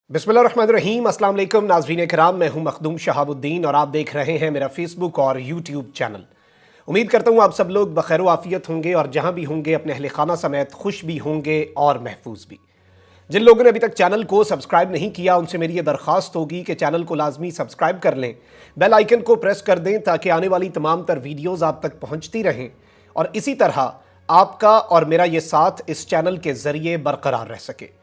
बिस्मिल्लाहिर्रहमानिर्रहीम। अस्सलाम वालेकुम नाज़रीन किराम, मैं हूं मखदूम शहाबुद्दीन और आप देख रहे हैं मेरा फेसबुक और यूट्यूब चैनल। उम्मीद करता हूं आप सब लोग बखैर आफियत होंगे और जहां भी होंगे अपने अहले खाना समेत खुश भी होंगे और महफूज भी। जिन लोगों ने अभी तक चैनल को सब्सक्राइब नहीं किया उनसे मेरी ये दरख्वास्त होगी कि चैनल को लाजमी सब्सक्राइब कर लें, बेल आइकन को प्रेस कर दें ताकि आने वाली तमाम तर वीडियोज़ आप तक पहुँचती रहें और इसी तरह आपका और मेरा ये साथ इस चैनल के ज़रिए बरकरार रह सके।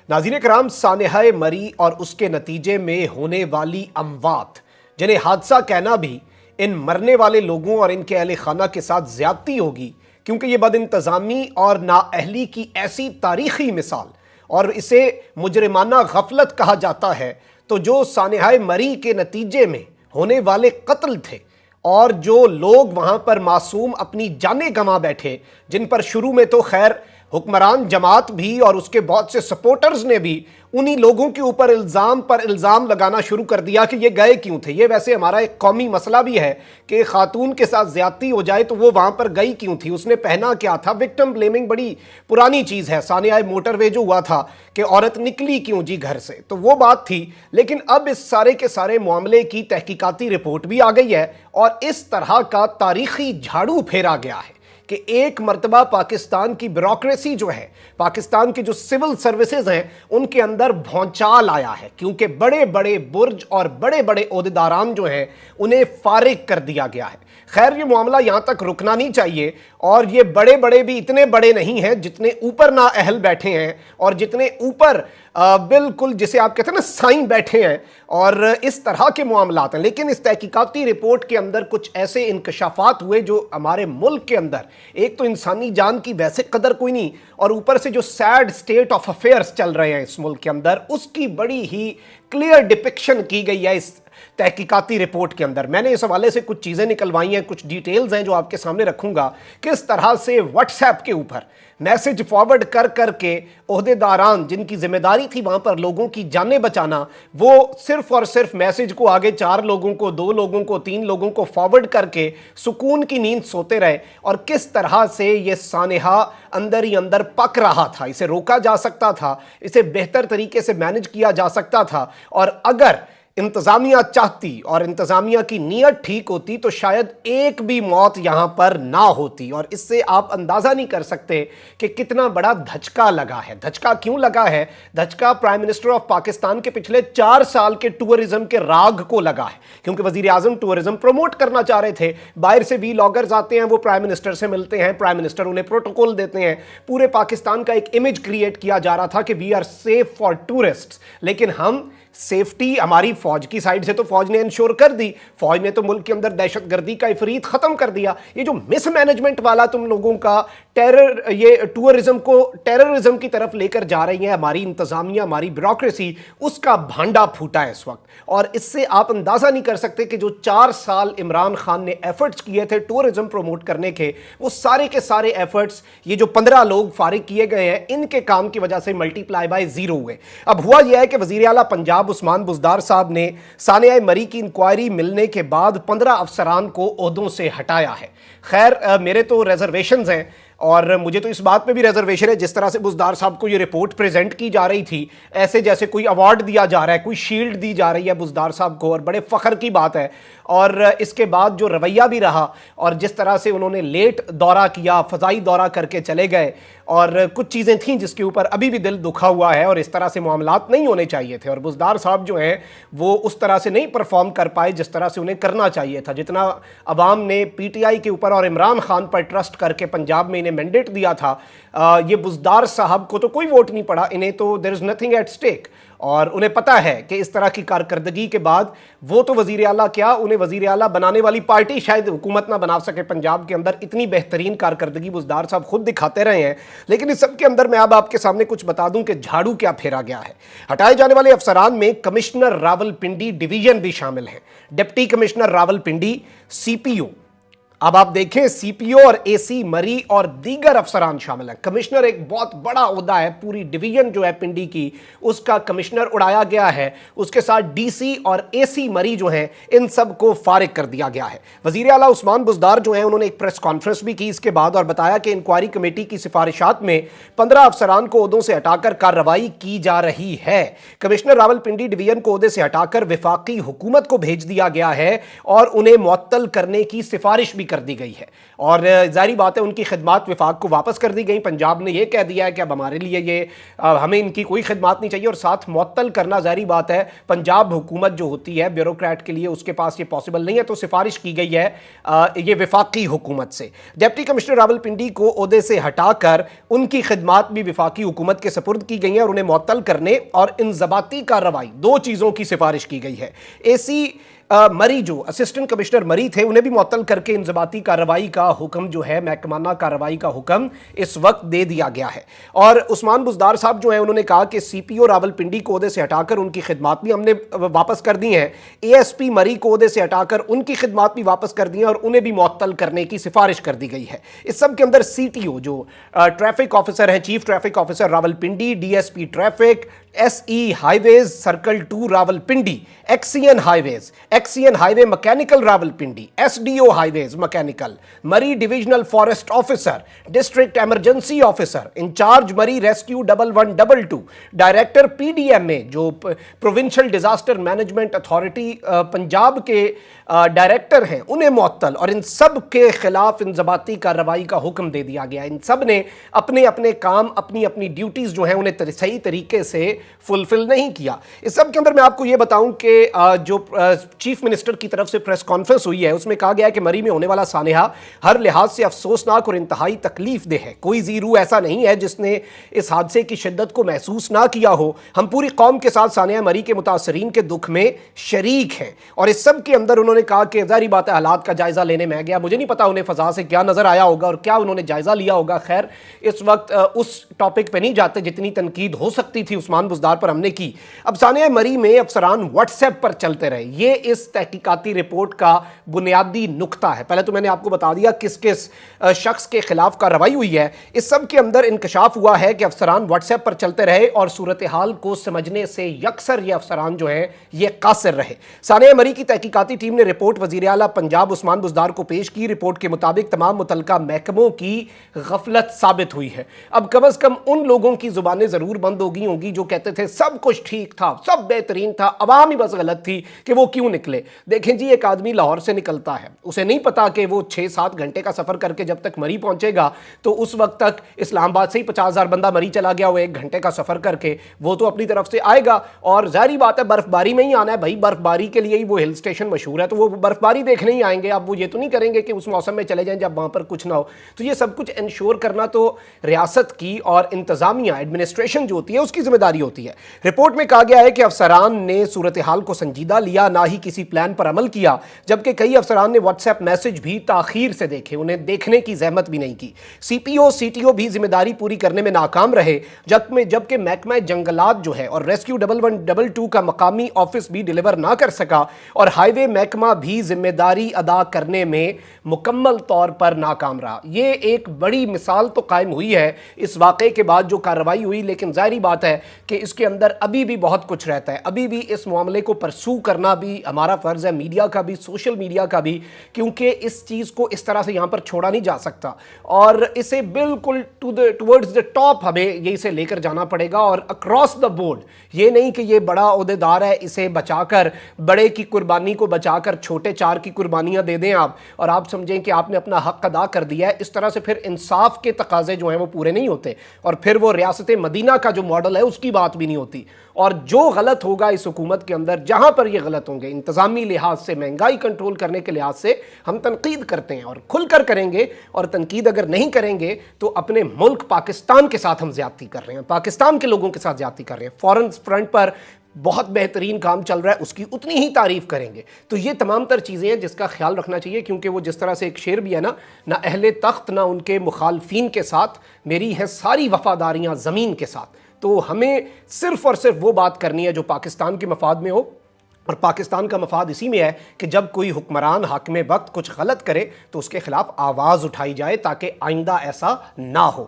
नाज़रीन कराम, सानेहाए मरी और उसके नतीजे में होने वाली अमवात, जिन्हें हादसा कहना भी इन मरने वाले लोगों और इनके अहले खाना के साथ ज़्यादती होगी, क्योंकि ये बदइंतज़ामी और नाअहली की ऐसी तारीख़ी मिसाल और इसे मुजरिमाना गफलत कहा जाता है। तो जो सानेहाए मरी के नतीजे में होने वाले कत्ल थे और जो लोग वहाँ पर मासूम अपनी जानें गंवा बैठे, जिन पर शुरू में तो खैर हुक्मरान जमात भी और उसके बहुत से सपोर्टर्स ने भी उन्हीं लोगों के ऊपर इल्ज़ाम पर इल्ज़ाम लगाना शुरू कर दिया कि ये गए क्यों थे। ये वैसे हमारा एक कौमी मसला भी है कि खातून के साथ ज़्यादती हो जाए तो वो वहाँ पर गई क्यों थी, उसने पहना क्या था। विक्टिम ब्लेमिंग बड़ी पुरानी चीज़ है। सानिया मोटरवे जो हुआ था कि औरत निकली क्यों जी घर से, तो वो बात थी। लेकिन अब इस सारे के सारे मामले की तहकीकाती रिपोर्ट भी आ गई है और इस तरह का तारीख़ी झाड़ू फेरा गया है कि एक मर्तबा पाकिस्तान की ब्यूरोक्रेसी जो है, पाकिस्तान की जो सिविल सर्विसेज हैं, उनके अंदर भौचाल आया है, क्योंकि बड़े बड़े बुर्ज और बड़े बड़े ओहदेदारान जो हैं उन्हें फारिग कर दिया गया है। खैर, ये मामला यहाँ तक रुकना नहीं चाहिए और ये बड़े बड़े भी इतने बड़े नहीं हैं जितने ऊपर ना अहल बैठे हैं और जितने ऊपर बिल्कुल जिसे आप कहते हैं ना साईं बैठे हैं और इस तरह के मामलात हैं। लेकिन इस तहकीकाती रिपोर्ट के अंदर कुछ ऐसे इंकशाफात हुए जो हमारे मुल्क के अंदर एक तो इंसानी जान की वैसे कदर कोई नहीं और ऊपर से जो सैड स्टेट ऑफ अफेयर्स चल रहे हैं इस मुल्क के अंदर, उसकी बड़ी ही क्लियर डिपिक्शन की गई है इस तहकीकाती रिपोर्ट के अंदर। मैंने इस हवाले से कुछ चीज़ें निकलवाई हैं, कुछ डिटेल्स हैं जो आपके सामने रखूंगा। किस तरह से व्हाट्सएप के ऊपर मैसेज फॉरवर्ड कर करके ओहदेदारान जिनकी जिम्मेदारी थी वहां पर लोगों की जानें बचाना, वो सिर्फ और सिर्फ मैसेज को आगे 4 लोगों को, 2 लोगों को, 3 लोगों को फॉरवर्ड करके सुकून की नींद सोते रहे और किस तरह से ये सानेहा अंदर ही अंदर पक रहा था। इसे रोका जा सकता था, इसे बेहतर तरीके से मैनेज किया जा सकता था और अगर इंतज़ामिया चाहती और इंतज़ामिया की नीयत ठीक होती तो शायद एक भी मौत यहाँ पर ना होती। और इससे आप अंदाज़ा नहीं कर सकते कि कितना बड़ा धचका लगा है। धचका क्यों लगा है? धचका प्राइम मिनिस्टर ऑफ पाकिस्तान के पिछले 4 साल के टूरिज्म के राग को लगा है, क्योंकि वज़ीर आज़म टूरिज्म प्रमोट करना चाह रहे थे। बाहर से व्लॉगर्स आते हैं, वो प्राइम मिनिस्टर से मिलते हैं, प्राइम मिनिस्टर उन्हें प्रोटोकॉल देते हैं। पूरे पाकिस्तान का एक इमेज क्रिएट किया जा रहा था कि we are safe for tourists. लेकिन हम सेफ्टी हमारी फौज की साइड से तो फौज ने इंश्योर कर दी, फौज ने तो मुल्क के अंदर दहशतगर्दी का इफरीत खत्म कर दिया। ये जो मिसमैनेजमेंट वाला तुम लोगों का टेरर, ये टूरिज्म को टेररिज्म की तरफ लेकर जा रही है हमारी इंतजामिया, हमारी ब्यूरोक्रेसी, उसका भांडा फूटा है इस वक्त। और इससे आप अंदाजा नहीं कर सकते कि जो 4 साल इमरान खान ने एफर्ट्स किए थे टूरिज्म प्रमोट करने के, वो सारे के सारे एफर्ट्स, ये जो 15 लोग फारिग किए गए हैं, इनके काम की वजह से मल्टीप्लाई बाय 0 हुए। अब हुआ यह है कि वजीर आला पंजाब उस्मान बुज़दार साहब ने सानिया मरी की इंक्वायरी मिलने के बाद 15 अफसरान को ओहदों से हटाया है। खैर, मेरे तो रिजर्वेशंस हैं और मुझे तो इस बात पे भी रिजर्वेशन है, जिस तरह से बुज़दार साहब को ये रिपोर्ट प्रेजेंट की जा रही थी, ऐसे जैसे कोई अवार्ड दिया जा रहा है, कोई शील्ड दी जा रही है बुज़दार साहब को, और बड़े फ़ख्र की बात है। और इसके बाद जो रवैया भी रहा और जिस तरह से उन्होंने लेट दौरा किया, फ़ज़ाई दौरा करके चले गए, और कुछ चीज़ें थीं जिसके ऊपर अभी भी दिल दुखा हुआ है और इस तरह से मामलात नहीं होने चाहिए थे। और बुज़दार साहब जो हैं वो उस तरह से नहीं परफॉर्म कर पाए जिस तरह से उन्हें करना चाहिए था। जितना अवाम ने PTI के ऊपर और इमरान खान पर ट्रस्ट करके पंजाब में इन्हें मैंडेट दिया था, ये बुज़दार साहब को तो कोई वोट नहीं पड़ा, इन्हें तो there is nothing at stake. और उन्हें पता है कि इस तरह की कारकर्दगी के बाद वो तो वज़ीर आला क्या, उन्हें वज़ीर आला बनाने वाली पार्टी शायद हुकूमत ना बना सके पंजाब के अंदर। इतनी बेहतरीन कारकर्दगी बुज़दार साहब खुद दिखाते रहे हैं। लेकिन इस सब के अंदर मैं अब आपके सामने कुछ बता दूं कि झाड़ू क्या फेरा गया है। हटाए जाने वाले अफसरान में कमिश्नर रावलपिंडी डिवीजन भी शामिल है, डिप्टी कमिश्नर रावलपिंडी, CPO, अब आप देखें सीपीओ और एसी मरी और दीगर अफसरान शामिल हैं। कमिश्नर एक बहुत बड़ा ओहदा है, पूरी डिवीजन जो है पिंडी की उसका कमिश्नर उड़ाया गया है। उसके साथ डीसी और एसी मरी जो हैं इन सब को फारिग कर दिया गया है। वजीर आला उस्मान बुज़दार जो हैं उन्होंने एक प्रेस कॉन्फ्रेंस भी की इसके बाद और बताया कि इंक्वायरी कमेटी की सिफारिशात में 15 अफसरान को ओहदों से हटाकर कार्रवाई की जा रही है। कमिश्नर रावलपिंडी डिवीजन को ओहदे से हटाकर वफाकी हुकूमत को भेज दिया गया है और उन्हें मुअत्तल करने की सिफारिश भी कर दी गई है। और जाहिर बात है उनकी खिदमात विफाक को वापस कर दी गई। पंजाब ने यह कह दिया है कि अब हमारे लिए ये हमें इनकी कोई खिदमात नहीं चाहिए और साथ मुअत्तल करना जाहिर बात है पंजाब हुकूमत जो होती है ब्यूरोक्रेट के लिए उसके पास ये पॉसिबल नहीं है, तो सिफारिश की गई है ये विफाकी हुकूमत से। डिप्टी कमिश्नर रावलपिंडी को ओहदे से हटाकर उनकी खिदमात भी विफाकी हुकूमत के सपुर्द की गई हैं और उन्हें मुअत्तल करने और इंज़बाती कार्रवाई, दो चीज़ों की सिफारिश की गई है। एसी मरी जो असिस्टेंट कमिश्नर मरी थे उन्हें भी मुअत्तल करके इंज़बाती कार्रवाई का हुक्म जो है, महकमाना कार्रवाई का हुक्म इस वक्त दे दिया गया है। और उस्मान बुज़दार साहब जो है उन्होंने कहा कि सीपीओ रावलपिंडी को ओहदे से हटाकर उनकी खिदमात भी हमने वापस कर दी हैं, एएसपी मरी को ओहदे से हटाकर उनकी खिदमात भी वापस कर दी हैं और उन्हें भी मुअत्तल करने की सिफारिश कर दी गई है। इस सब के अंदर सीटीओ जो ट्रैफिक ऑफिसर हैं, chief traffic officer Rawalpindi, DSP traffic, SE highways circle 2 Rawalpindi, XEN highway mechanical Rawalpindi, SDO highways mechanical, Murree divisional forest officer, district emergency officer, incharge Murree rescue 1112, director PDMA जो provincial disaster management authority Punjab के director हैं, उन्हें मुअत्तल और इन सब के खिलाफ इंज़बाती कार्रवाई का हुक्म दे दिया गया। इन सब ने अपने अपने काम, अपनी अपनी ड्यूटीज जो हैं उन्हें सही तरीके से फुलफिल नहीं किया। इस सब के अंदर मैं आपको यह बताऊं कि जो चीफ मिनिस्टर की तरफ से प्रेस कॉन्फ्रेंस हुई है उसमें कहा गया है कि मरी में होने वाला सानेहा हर लिहाज से अफसोसनाक और इंतहाई तकलीफ दे है। कोई ज़ीरू ऐसा नहीं है जिसने इस हादसे की शिद्दत को महसूस ना किया हो। हम पूरी कौम के साथ सानेहा मरी के मुतासरीन के दुख में शरीक हैं। और इस सब के अंदर उन्होंने कहा कि जाहिर बात है हालात का जायजा लेने में गया, मुझे नहीं पता उन्हें फजा से क्या नजर आया होगा और क्या उन्होंने जायजा लिया होगा। खैर इस वक्त उस टॉपिक पे नहीं जाते, जितनी तनकीद हो सकती थी उस्मान बुज़दार पर हमने की। अब सानेहा मरी में अफसरान व्हाट्सएप पर चलते रहे, ये इस तहकीकाती रिपोर्ट का बुनियादी नुक्ता है। पहले तो मैंने आपको बता दिया किस किस शख्स के खिलाफ कार्रवाई हुई है। इस सब के अंदर इंकशाफ हुआ है कि अफसरान व्हाट्सएप पर चलते रहे और सूरत हाल को समझने से यकसर ये अफसरान जो है ये कासिर रहे। सानेहा मरी की तहकीकाती टीम ने रिपोर्ट वज़ीर आला पंजाब उस्मान बुज़दार को पेश की। रिपोर्ट के मुताबिक तमाम मुतल्लिका महकमों की गफलत साबित हुई है। अब कम से कम उन लोगों की जुबानें ज़रूर बंद हो गई होंगी जो कहते थे सब कुछ ठीक था, सब बेहतरीन था, अवाम ही बस गलत थी कि वो क्यों निकले। देखें जी, एक आदमी लाहौर से निकलता है, उसे नहीं पता कि वो 6-7 घंटे का सफ़र करके जब तक मरी पहुंचेगा तो उस वक्त तक इस्लामाबाद से ही 50,000 बंदा मरी चला गया हो 1 घंटे का सफ़र करके, वो तो अपनी तरफ से आएगा। और जाहिर बात है बर्फबारी में ही आना है भाई, बर्फबारी के लिए ही वो हिल स्टेशन मशहूर है, तो वो बर्फबारी देखने ही आएंगे। अब वो ये तो नहीं करेंगे कि उस मौसम में चले जाएं जब वहाँ पर कुछ ना हो। तो ये सब कुछ इंश्योर करना तो रियासत की और इंतजामिया एडमिनिस्ट्रेशन जो होती है उसकी जिम्मेदारी होती है। रिपोर्ट में कहा गया है कि अफसरान ने सूरत हाल को संजीदा लिया, ना ही किसी प्लान पर अमल किया, जबकि कई अफसरान ने व्हाट्सएप मैसेज भी ताखीर से देखे, उन्हें देखने की जहमत भी नहीं की। सीपीओ सीटीओ भी जिम्मेदारी पूरी करने में नाकाम रहे, जबकि महकमा जंगलात जो है और रेस्क्यू 1112 का मकामी ऑफिस भी डिलीवर ना कर सका और हाईवे महकमा भी जिम्मेदारी अदा करने में मुकम्मल तौर पर नाकाम रहा। ये एक बड़ी मिसाल तो कायम हुई है इस वाक़े के बाद जो कार्रवाई हुई, लेकिन जाहिर बात है कि इसके अंदर अभी भी बहुत कुछ रहता है। अभी भी इस मामले को परसू करना भी हमारा फ़र्ज़ है, मीडिया का भी, सोशल मीडिया का भी, क्योंकि इस चीज़ को इस तरह से यहाँ पर छोड़ा नहीं जा सकता और इसे बिल्कुल टुवर्ड्स द टॉप हमें ये इसे लेकर जाना पड़ेगा और अक्रॉस द बोर्ड। ये नहीं कि ये बड़ा ओहदेदार है, इसे बचाकर, बड़े की कुर्बानी को बचाकर छोटे 4 की कुर्बानियाँ दे दें आप और आप समझें कि आपने अपना हक अदा कर दिया है। इस तरह से फिर इंसाफ के तकाजे जो हैं वो पूरे नहीं होते और फिर वो रियासत मदीना का जो मॉडल है उसकी बात भी नहीं होती। और जो गलत होगा इस हुकूमत के अंदर, जहां पर ये गलत होंगे इंतजामी लिहाज से, महंगाई कंट्रोल करने के लिहाज से, हम तनकीद करते हैं और खुलकर करेंगे। और तनकीद अगर नहीं करेंगे तो अपने मुल्क पाकिस्तान के साथ हम ज्यादती कर रहे हैं, पाकिस्तान के लोगों के साथ ज्यादती कर रहे हैं। फॉरेन फ्रंट पर बहुत बेहतरीन काम चल रहा है, उसकी उतनी ही तारीफ करेंगे। तो ये तमाम तर चीज़ें हैं जिसका ख्याल रखना चाहिए, क्योंकि वो जिस तरह से एक शेर भी है ना अहले तख्त ना उनके मुखालफीन के साथ, मेरी है सारी वफादारियाँ ज़मीन के साथ। तो हमें सिर्फ़ और सिर्फ वो बात करनी है जो पाकिस्तान के मफाद में हो, اور پاکستان کا مفاد اسی میں ہے کہ جب کوئی حکمران حاکم وقت کچھ غلط کرے تو اس کے خلاف آواز اٹھائی جائے تاکہ آئندہ ایسا نہ ہو۔